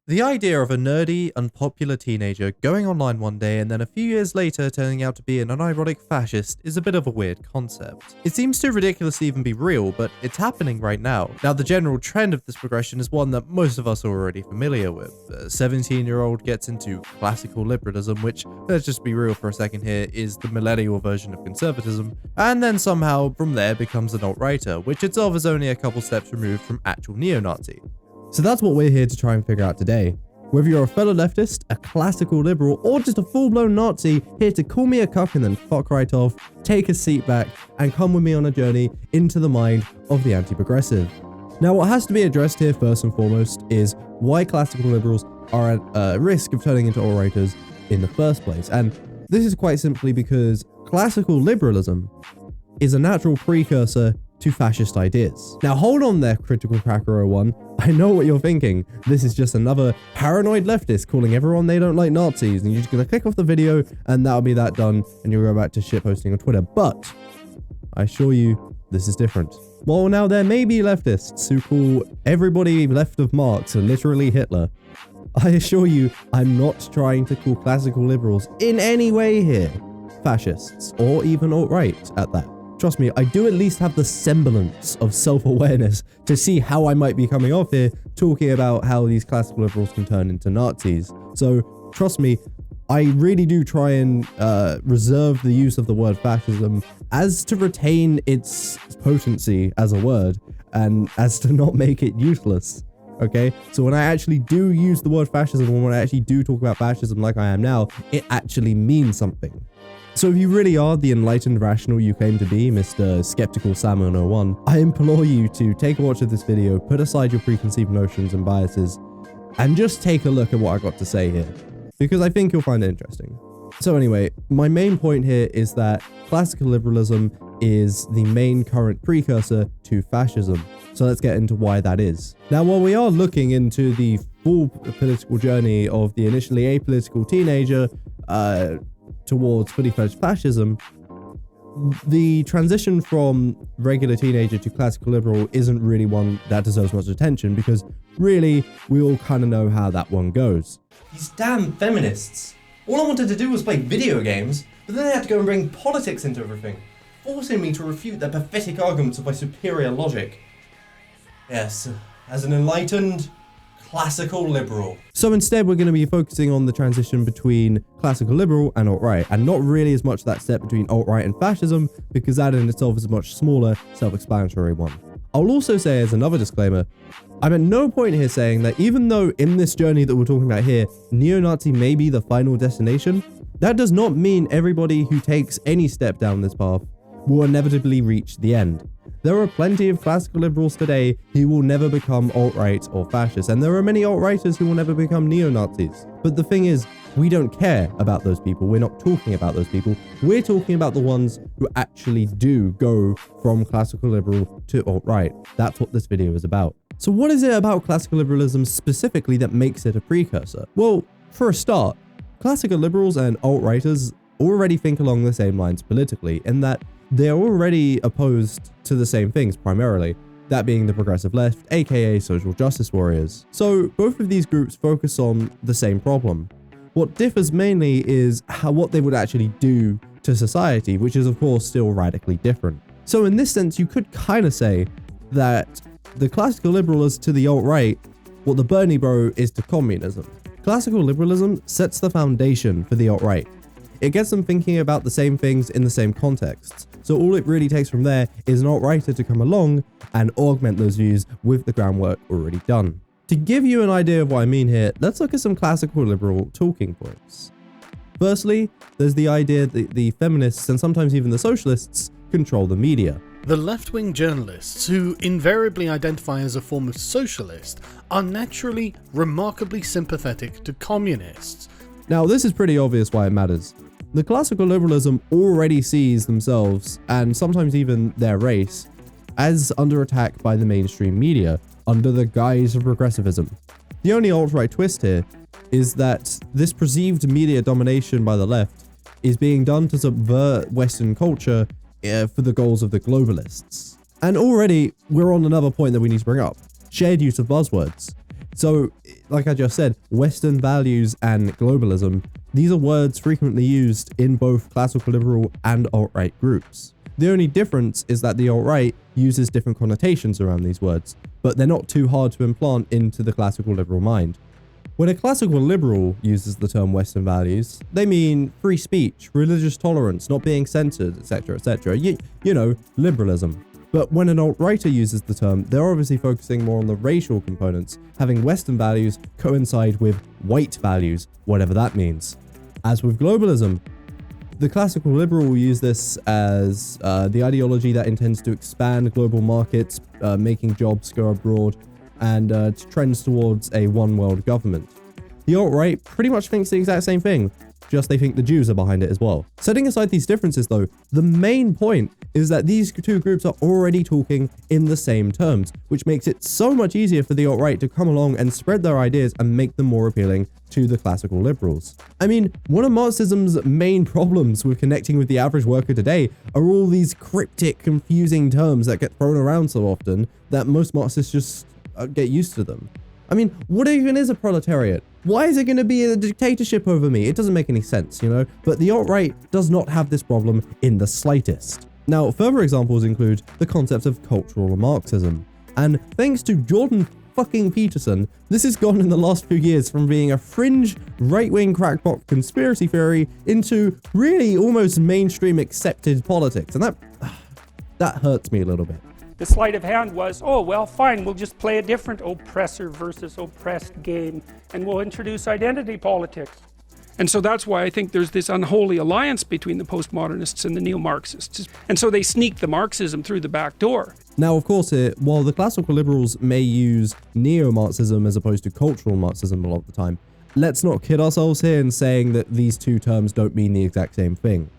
The idea of a nerdy, unpopular teenager going online one day and then a few years later turning out to be an unironic fascist is a bit of a weird concept. It seems too ridiculous to even be real, but it's happening right now. Now, the general trend of this progression is one that most of us are already familiar with. A 17-year-old gets into classical liberalism, which, let's just be real for a second here, is the millennial version of conservatism, and then somehow from there becomes an alt-righter, which itself is only a couple steps removed from actual neo-Nazi. So that's what we're here to try and figure out today. Whether you're a fellow leftist, a classical liberal, or just a full-blown Nazi, here to call me a cuck and then fuck right off, take a seat back, and come with me on a journey into the mind of the anti-progressive. Now, what has to be addressed here first and foremost is why classical liberals are at risk of turning into alt-righters in the first place. And this is quite simply because classical liberalism is a natural precursor to fascist ideas. Now hold on there, Critical Cracker 01. I know what you're thinking. This is just another paranoid leftist calling everyone they don't like Nazis, and you're just gonna click off the video and that'll be that done, and you'll go back to shitposting on Twitter. But I assure you, this is different. Well, now there may be leftists who call everybody left of Marx literally Hitler. I assure you, I'm not trying to call classical liberals in any way here fascists, or even alt-right at that. Trust me, I do at least have the semblance of self-awareness to see how I might be coming off here talking about how these classical liberals can turn into Nazis. So trust me, I really do try and reserve the use of the word fascism as to retain its potency as a word and as to not make it useless. Okay, so when I actually do use the word fascism, or when I actually do talk about fascism like I am now, it actually means something. So if you really are the enlightened rational you claim to be, Mr. Skeptical Salmon 01, I implore you to take a watch of this video, put aside your preconceived notions and biases, and just take a look at what I got to say here, because I think you'll find it interesting. So anyway, my main point here is that classical liberalism is the main current precursor to fascism. So let's get into why that is. Now, while we are looking into the full political journey of the initially apolitical teenager towards fully fledged fascism, the transition from regular teenager to classical liberal isn't really one that deserves much attention, because really, we all kind of know how that one goes. These damn feminists. All I wanted to do was play video games, but then they had to go and bring politics into everything, forcing me to refute their pathetic arguments of my superior logic. Yes, as an enlightened classical liberal. So instead, we're going to be focusing on the transition between classical liberal and alt-right, and not really as much that step between alt-right and fascism, because that in itself is a much smaller, self-explanatory one. I'll also say as another disclaimer, I'm at no point here saying that even though in this journey that we're talking about here, neo-Nazi may be the final destination, that does not mean everybody who takes any step down this path will inevitably reach the end. There are plenty of classical liberals today who will never become alt-right or fascist, and there are many alt-righters who will never become neo-Nazis. But the thing is, we don't care about those people. We're not talking about those people. We're talking about the ones who actually do go from classical liberal to alt-right. That's what this video is about. So what is it about classical liberalism specifically that makes it a precursor? Well, for a start, classical liberals and alt-righters already think along the same lines politically, in that they're already opposed to the same things primarily, that being the progressive left, aka social justice warriors. So both of these groups focus on the same problem. What differs mainly is what they would actually do to society, which is of course still radically different. So in this sense, you could kind of say that the classical liberal is to the alt-right what the Bernie bro is to communism. Classical liberalism sets the foundation for the alt-right. It gets them thinking about the same things in the same contexts. So all it really takes from there is an alt-righter to come along and augment those views with the groundwork already done. To give you an idea of what I mean here, let's look at some classical liberal talking points. Firstly, there's the idea that the feminists and sometimes even the socialists control the media. The left-wing journalists, who invariably identify as a form of socialist, are naturally remarkably sympathetic to communists. Now, this is pretty obvious why it matters. The classical liberalism already sees themselves, and sometimes even their race, as under attack by the mainstream media, under the guise of progressivism. The only alt-right twist here is that this perceived media domination by the left is being done to subvert Western culture for the goals of the globalists. And already, we're on another point that we need to bring up. Shared use of buzzwords. So like I just said, Western values and globalism, these are words frequently used in both classical liberal and alt-right groups. The only difference is that the alt-right uses different connotations around these words, but they're not too hard to implant into the classical liberal mind. When a classical liberal uses the term Western values, they mean free speech, religious tolerance, not being censored, etc., etc. You know, liberalism. But when an alt-righter uses the term, they're obviously focusing more on the racial components, having Western values coincide with white values, whatever that means. As with globalism, the classical liberal will use this as the ideology that intends to expand global markets, making jobs go abroad, and trends towards a one-world government. The alt-right pretty much thinks the exact same thing, just they think the Jews are behind it as well. Setting aside these differences though, the main point is that these two groups are already talking in the same terms, which makes it so much easier for the alt-right to come along and spread their ideas and make them more appealing to the classical liberals. I mean, one of Marxism's main problems with connecting with the average worker today are all these cryptic, confusing terms that get thrown around so often that most Marxists just get used to them. I mean, what even is a proletariat? Why is it going to be a dictatorship over me? It doesn't make any sense, you know? But the alt-right does not have this problem in the slightest. Now, further examples include the concept of cultural Marxism. And thanks to Jordan fucking Peterson, this has gone in the last few years from being a fringe right-wing crackpot conspiracy theory into really almost mainstream accepted politics. And that hurts me a little bit. The sleight of hand was, oh, well, fine, we'll just play a different oppressor versus oppressed game, and we'll introduce identity politics. And so that's why I think there's this unholy alliance between the postmodernists and the neo-Marxists. And so they sneak the Marxism through the back door. Now, of course, while the classical liberals may use neo-Marxism as opposed to cultural Marxism a lot of the time, let's not kid ourselves here in saying that these two terms don't mean the exact same thing.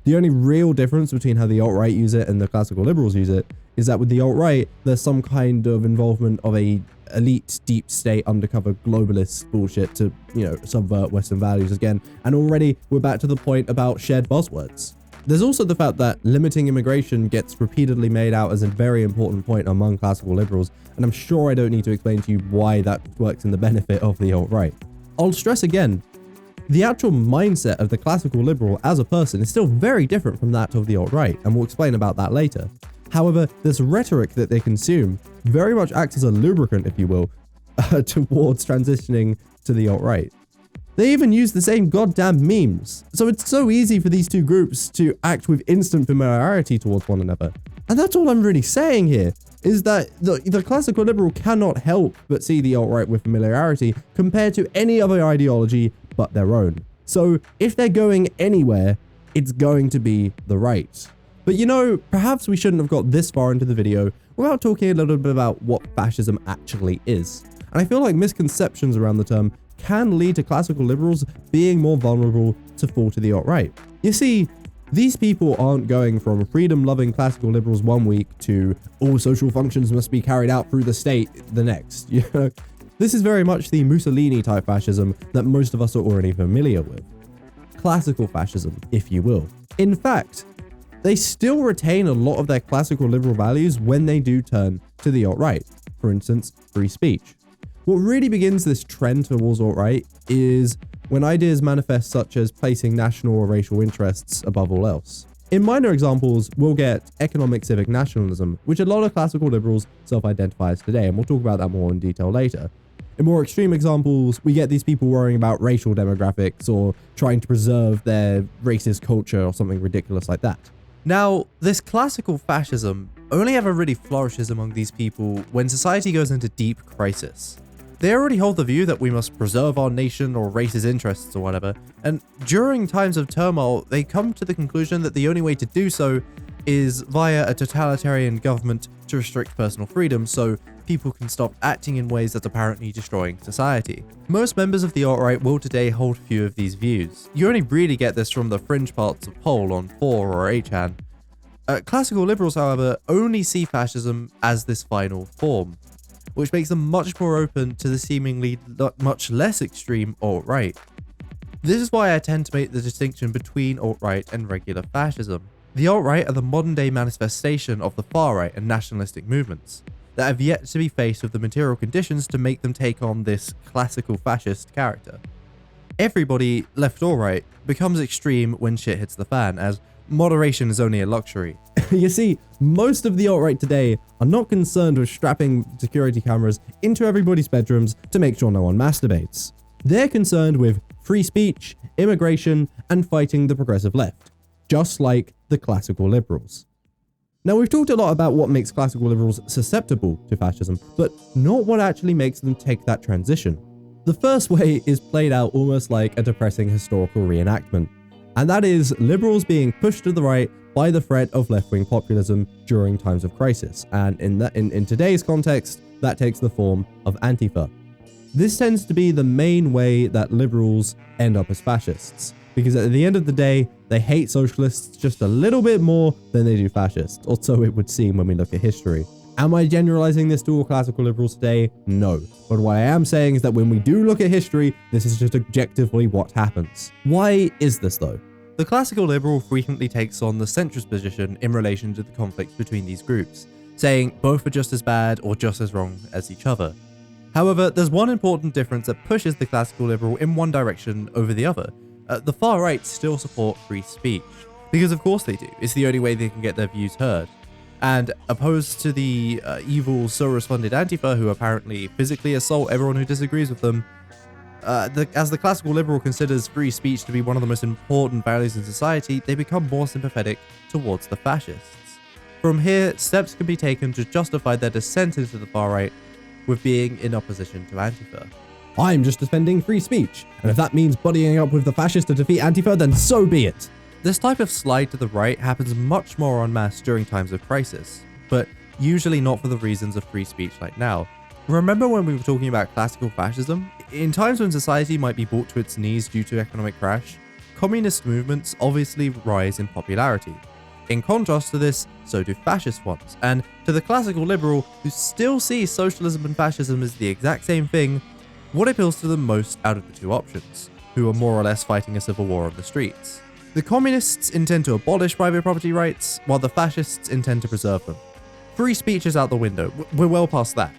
The only real difference between how the alt-right use it and the classical liberals use it is that with the alt-right, there's some kind of involvement of a elite, deep state, undercover globalist bullshit to, you know, subvert Western values again. And already we're back to the point about shared buzzwords. There's also the fact that limiting immigration gets repeatedly made out as a very important point among classical liberals, and I'm sure I don't need to explain to you why that works in the benefit of the alt-right. I'll stress again, the actual mindset of the classical liberal as a person is still very different from that of the alt-right, and we'll explain about that later. However, this rhetoric that they consume very much acts as a lubricant, if you will, towards transitioning to the alt-right. They even use the same goddamn memes, so it's so easy for these two groups to act with instant familiarity towards one another. And that's all I'm really saying here, is that the classical liberal cannot help but see the alt-right with familiarity compared to any other ideology but their own. So if they're going anywhere, it's going to be the right. But you know, perhaps we shouldn't have got this far into the video without talking a little bit about what fascism actually is. And I feel like misconceptions around the term can lead to classical liberals being more vulnerable to fall to the alt-right. You see, these people aren't going from freedom-loving classical liberals one week to all social functions must be carried out through the state the next. You know, this is very much the Mussolini-type fascism that most of us are already familiar with. Classical fascism, if you will. In fact, they still retain a lot of their classical liberal values when they do turn to the alt-right. For instance, free speech. What really begins this trend towards alt-right is when ideas manifest such as placing national or racial interests above all else. In minor examples, we'll get economic civic nationalism, which a lot of classical liberals self-identify as today, and we'll talk about that more in detail later. In more extreme examples, we get these people worrying about racial demographics or trying to preserve their racist culture or something ridiculous like that. Now, this classical fascism only ever really flourishes among these people when society goes into deep crisis. They already hold the view that we must preserve our nation or race's interests or whatever, and during times of turmoil, they come to the conclusion that the only way to do so is via a totalitarian government to restrict personal freedom so people can stop acting in ways that's apparently destroying society. Most members of the alt-right will today hold few of these views. You only really get this from the fringe parts of Pol on 4 or 8chan. Classical liberals, however, only see fascism as this final form, which makes them much more open to the seemingly much less extreme alt-right. This is why I tend to make the distinction between alt-right and regular fascism. The alt-right are the modern day manifestation of the far-right and nationalistic movements. that have yet to be faced with the material conditions to make them take on this classical fascist character. Everybody, left or right, becomes extreme when shit hits the fan, as moderation is only a luxury. You see, most of the alt-right today are not concerned with strapping security cameras into everybody's bedrooms to make sure no one masturbates. They're concerned with free speech, immigration, and fighting the progressive left, just like the classical liberals. Now, we've talked a lot about what makes classical liberals susceptible to fascism, but not what actually makes them take that transition. The first way is played out almost like a depressing historical reenactment, and that is liberals being pushed to the right by the threat of left-wing populism during times of crisis, and in today's context, that takes the form of Antifa. This tends to be the main way that liberals end up as fascists, because at the end of the day, they hate socialists just a little bit more than they do fascists, or so it would seem when we look at history. Am I generalizing this to all classical liberals today? No. But what I am saying is that when we do look at history, this is just objectively what happens. Why is this though? The classical liberal frequently takes on the centrist position in relation to the conflicts between these groups, saying both are just as bad or just as wrong as each other. However, there's one important difference that pushes the classical liberal in one direction over the other. The far right still support free speech, because of course they do. It's the only way they can get their views heard. And opposed to the evil Soros-funded Antifa, who apparently physically assault everyone who disagrees with them, as the classical liberal considers free speech to be one of the most important values in society, they become more sympathetic towards the fascists. From here, steps can be taken to justify their descent into the far right with being in opposition to Antifa. I'm just defending free speech, and if that means buddying up with the fascists to defeat Antifa, then so be it. This type of slide to the right happens much more en masse during times of crisis, but usually not for the reasons of free speech like now. Remember when we were talking about classical fascism? In times when society might be brought to its knees due to economic crash, communist movements obviously rise in popularity. In contrast to this, so do fascist ones, and to the classical liberal who still sees socialism and fascism as the exact same thing, what appeals to them most out of the two options, who are more or less fighting a civil war on the streets? The communists intend to abolish private property rights, while the fascists intend to preserve them. Free speech is out the window, we're well past that.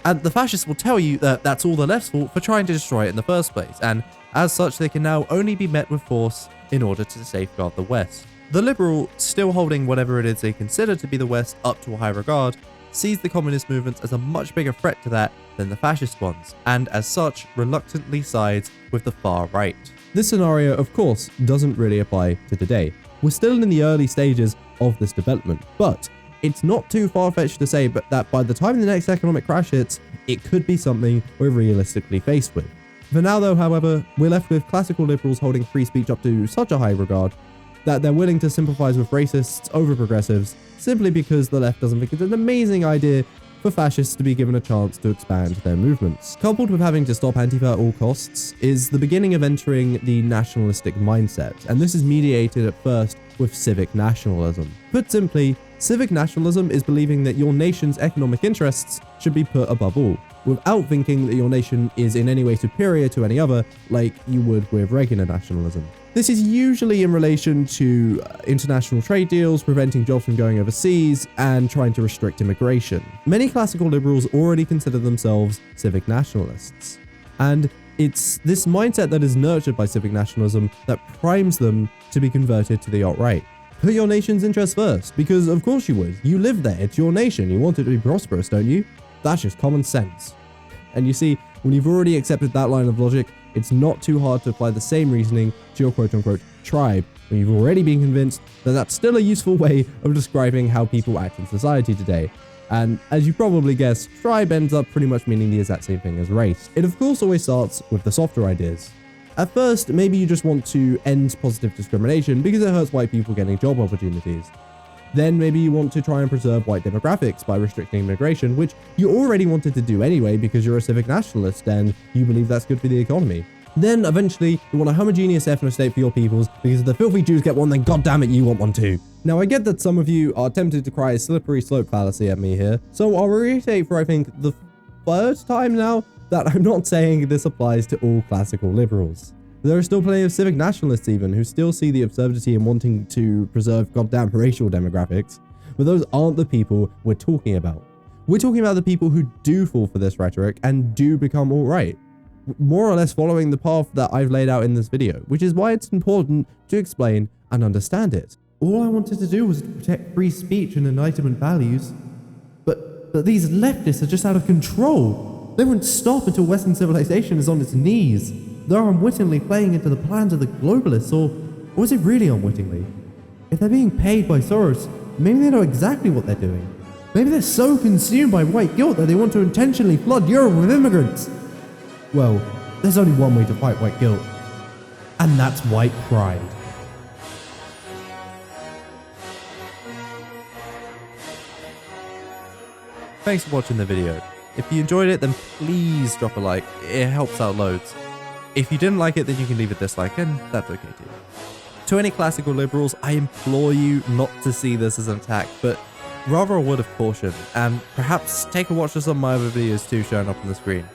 And the fascists will tell you that that's all the left's fault for trying to destroy it in the first place, and as such they can now only be met with force in order to safeguard the West. The liberal, still holding whatever it is they consider to be the West up to a high regard, sees the communist movements as a much bigger threat to that than the fascist ones, and as such reluctantly sides with the far right. This scenario, of course, doesn't really apply to today. We're still in the early stages of this development, but it's not too far-fetched to say that by the time the next economic crash hits, it could be something we're realistically faced with. For now though, however, we're left with classical liberals holding free speech up to such a high regard that they're willing to sympathize with racists over progressives simply because the left doesn't think it's an amazing idea for fascists to be given a chance to expand their movements. Coupled with having to stop Antifa at all costs is the beginning of entering the nationalistic mindset, and this is mediated at first with civic nationalism. Put simply, civic nationalism is believing that your nation's economic interests should be put above all, without thinking that your nation is in any way superior to any other, like you would with regular nationalism. This is usually in relation to international trade deals, preventing jobs from going overseas, and trying to restrict immigration. Many classical liberals already consider themselves civic nationalists, and it's this mindset that is nurtured by civic nationalism that primes them to be converted to the alt-right. Put your nation's interests first, because of course you would. You live there, it's your nation, you want it to be prosperous, don't you? That's just common sense. And you see, when you've already accepted that line of logic, it's not too hard to apply the same reasoning to your quote-unquote tribe, when you've already been convinced that that's still a useful way of describing how people act in society today. And as you probably guessed, tribe ends up pretty much meaning the exact same thing as race. It of course always starts with the softer ideas. At first, maybe you just want to end positive discrimination because it hurts white people getting job opportunities. Then maybe you want to try and preserve white demographics by restricting immigration, which you already wanted to do anyway because you're a civic nationalist and you believe that's good for the economy. Then eventually you want a homogeneous ethno-state for your peoples because if the filthy Jews get one, then goddammit you want one too. Now I get that some of you are tempted to cry a slippery slope fallacy at me here, so I'll reiterate for I think the third time now that I'm not saying this applies to all classical liberals. There are still plenty of civic nationalists even who still see the absurdity in wanting to preserve goddamn racial demographics, but those aren't the people we're talking about. We're talking about the people who do fall for this rhetoric and do become alt-right, more or less following the path that I've laid out in this video, which is why it's important to explain and understand it. All I wanted to do was to protect free speech and enlightenment values, but these leftists are just out of control. They won't stop until Western civilization is on its knees. They're unwittingly playing into the plans of the globalists, or is it really unwittingly? If they're being paid by Soros, maybe they know exactly what they're doing. Maybe they're so consumed by white guilt that they want to intentionally flood Europe with immigrants. Well, there's only one way to fight white guilt, and that's white pride. Thanks for watching the video. If you enjoyed it, then please drop a like. It helps out loads. If you didn't like it, then you can leave a dislike, and that's okay too. To any classical liberals, I implore you not to see this as an attack, but rather a word of caution, and perhaps take a watch of some of my other videos too showing up on the screen.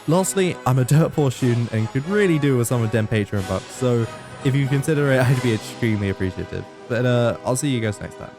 Lastly, I'm a dirt poor student and could really do with some of them Patreon bucks, so if you consider it, I'd be extremely appreciative. But I'll see you guys next time.